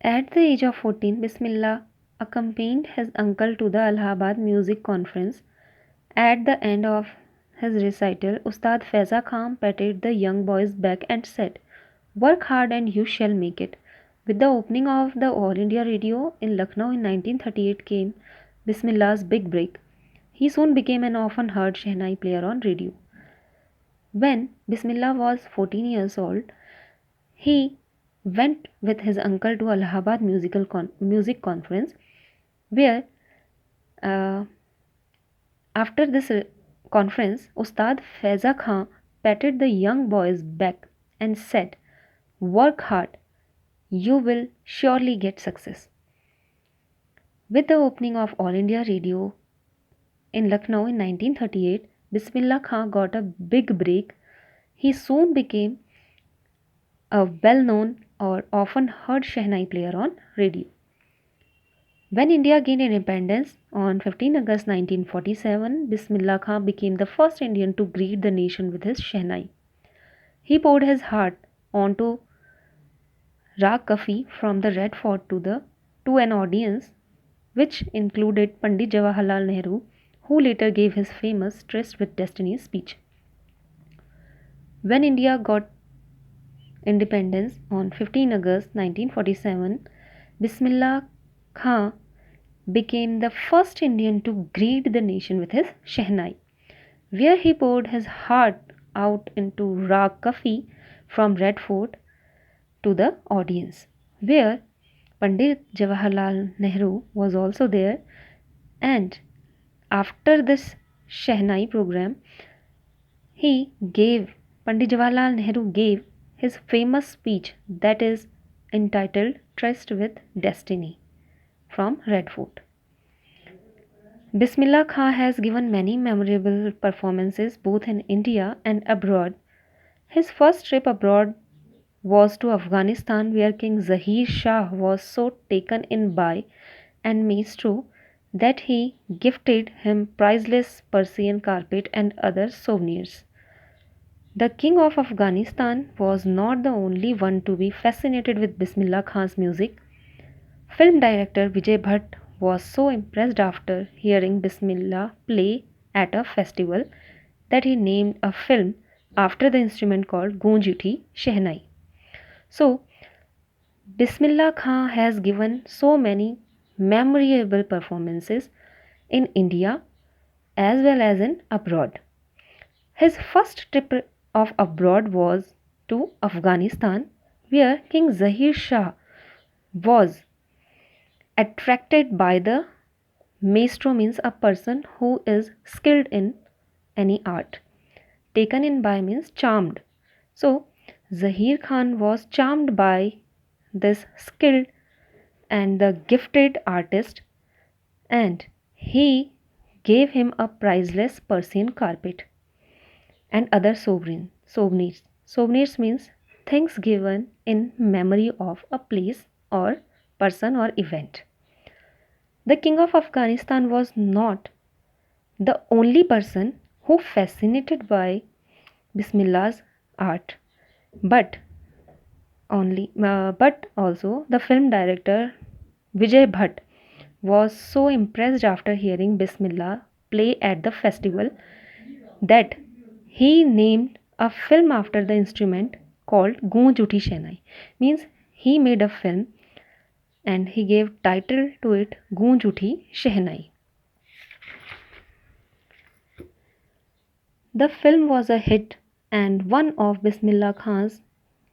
At the age of 14, Bismillah accompanied his uncle to the Allahabad music conference. At the end of his recital, Ustad Faiza Khan patted the young boy's back and said, "Work hard and you shall make it." With the opening of the All India Radio in Lucknow in 1938 came Bismillah's big break. He soon became an often heard Shehnai player on radio. When Bismillah was 14 years old, he went with his uncle to Allahabad music conference, where uh, after this conference, Ustad Faiza Khan patted the young boy's back and said, "Work hard, you will surely get success." With the opening of All India Radio in Lucknow in 1938, Bismillah Khan got a big break. He soon became a well known or often heard Shehnai player on radio. When India gained independence on 15 August 1947, Bismillah Khan became the first Indian to greet the nation with his Shehnai. He poured his heart onto Rag Kafi from the Red Fort to an audience which included Pandit Jawaharlal Nehru, who later gave his famous Tryst with Destiny speech. When India got independence on 15 August 1947, Bismillah Khan became the first Indian to greet the nation with his Shehnai, where he poured his heart out into Rag Kafi from Red Fort to the audience, where Pandit Jawaharlal Nehru was also there. And after this Shehnai program, he gave Pandit Jawaharlal Nehru gave his famous speech that is entitled Tryst with Destiny from Red Fort. Bismillah Khan has given many memorable performances both in India and abroad. His first trip abroad was to Afghanistan, where King Zahir Shah was so taken in by and maestro that he gifted him priceless Persian carpet and other souvenirs. The King of Afghanistan was not the only one to be fascinated with Bismillah Khan's music. Film director Vijay Bhatt was so impressed after hearing Bismillah play at a festival that he named a film after the instrument called Goonj Uthi Shehnai. So, Bismillah Khan has given so many memorable performances in India as well as in abroad. His first trip of abroad was to Afghanistan, where King Zahir Shah was attracted by the maestro, means a person who is skilled in any art. Taken in by means charmed. So Zahir Khan was charmed by this skilled and the gifted artist, and he gave him a priceless Persian carpet and other souvenirs. Souvenirs means things given in memory of a place or person or event. The King of Afghanistan was not the only person who fascinated by Bismillah's art, but but also the film director Vijay Bhatt was so impressed after hearing Bismillah play at the festival that he named a film after the instrument called Goonj Uthi Shehnai. Means he made a film and he gave title to it Goonj Uthi Shehnai. The film was a hit, and one of Bismillah Khan's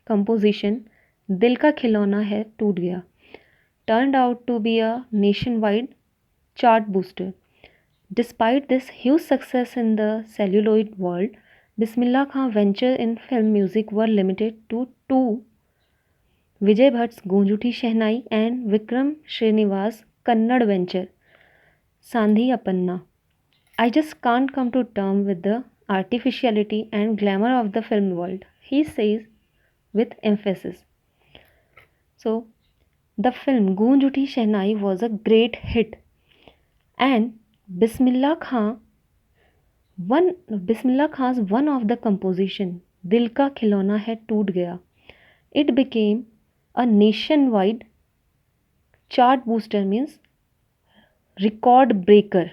composition Dil Ka Khilona Hai Toot Gaya turned out to be a nationwide chart booster. Despite this huge success in the celluloid world, Bismillah Khan venture in film music were limited to two: Vijay Bhatt's Goonj Uthi Shehnai and Vikram Srinivas' Kannada venture Sandhi Apanna. I just can't come to terms with the artificiality and glamour of the film world, he says with emphasis. So, the film Goonj Uthi Shehnai was a great hit, and Bismillah Khan Bismillah Khan's one of the composition Dil Ka Khilona Hai Toot Gaya. It became a nationwide Chart booster means record breaker.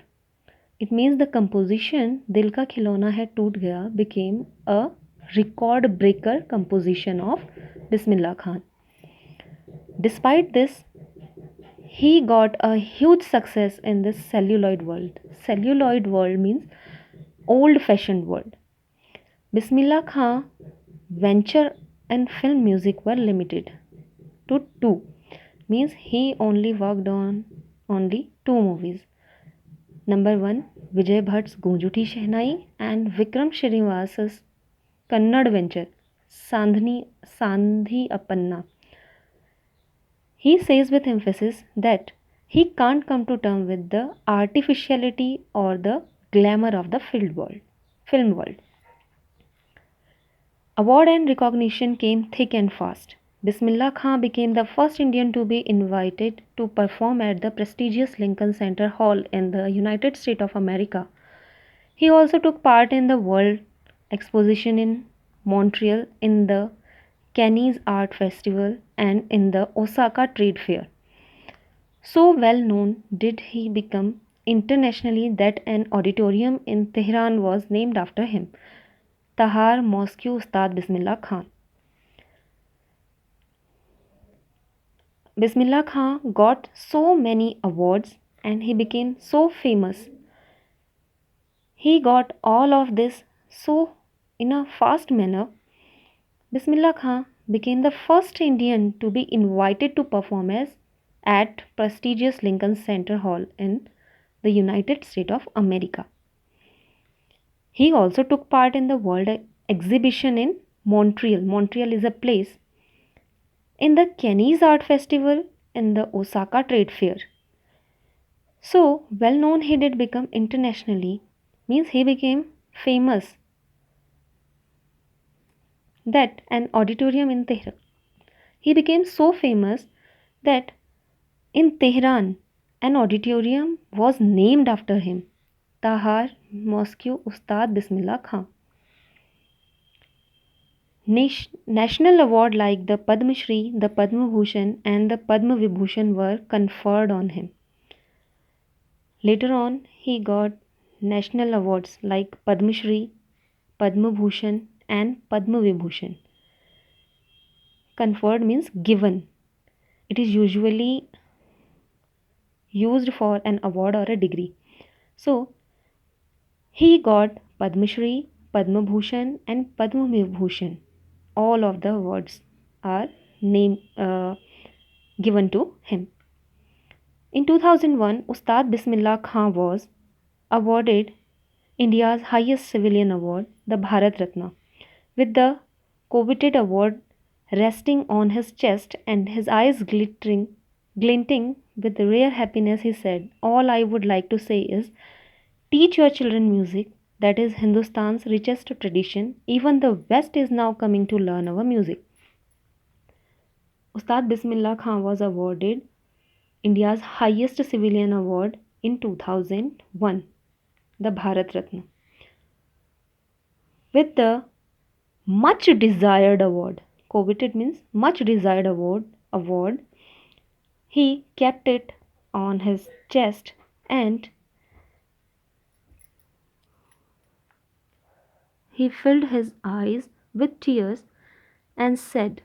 It means the composition Dil Ka Khilona Hai Toot Gaya became a record breaker composition of Bismillah Khan. Despite this, he got a huge success in this celluloid world. Celluloid world means old fashioned world. Bismillah Khan venture and film music were limited to two, means he only worked on only two movies. Number one, Vijay Bhatt's Gunjuti Shehnai and Vikram Srinivas's Kannad venture Sandhi Appanna. He says with emphasis that he can't come to terms with the artificiality or the glamour of the Film world. Award and recognition came thick and fast. Bismillah Khan became the first Indian to be invited to perform at the prestigious Lincoln Center Hall in the United States of America. He also took part in the World Exposition in Montreal, in the Cannes Art Festival, and in the Osaka Trade Fair. So well known did he become internationally that an auditorium in Tehran was named after him, Tahar Mosque Ustad Bismillah Khan. Bismillah Khan got so many awards and he became so famous. He got all of this so in a fast manner. Bismillah Khan became the first Indian to be invited to perform at prestigious Lincoln Center Hall in the United States of America. He also took part in the World Exhibition in Montreal. Montreal is a place. In the Cannes Art Festival, in the Osaka Trade Fair. So well known he did become internationally, means he became famous. That an auditorium in Tehran. He became so famous that in Tehran an auditorium was named after him, Tahar Mosque Ustad Bismillah Khan. National award like the Padma Shri, the Padma Bhushan and the Padma Vibhushan were conferred on him. Later on, he got national awards like Padma Shri, Padma Bhushan and Padma Vibhushan. Conferred means given. It is usually used for an award or a degree. So, he got Padma Shri, Padma Bhushan and Padma Vibhushan. All of the awards are given to him. In 2001, Ustad Bismillah Khan was awarded India's highest civilian award, the Bharat Ratna, with the coveted award resting on his chest and his eyes glinting with rare happiness. He said, "All I would like to say is, teach your children music. That is Hindustan's richest tradition. Even the West is now coming to learn our music." Ustad Bismillah Khan was awarded India's highest civilian award in 2001, the Bharat Ratna. With the much desired award, coveted means much desired award, he kept it on his chest and he filled his eyes with tears and said,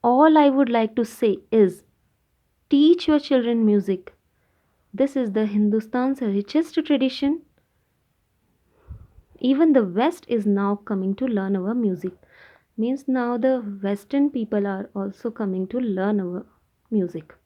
"All I would like to say is, teach your children music. This is the Hindustan's richest tradition. Even the West is now coming to learn our music." Means now the Western people are also coming to learn our music.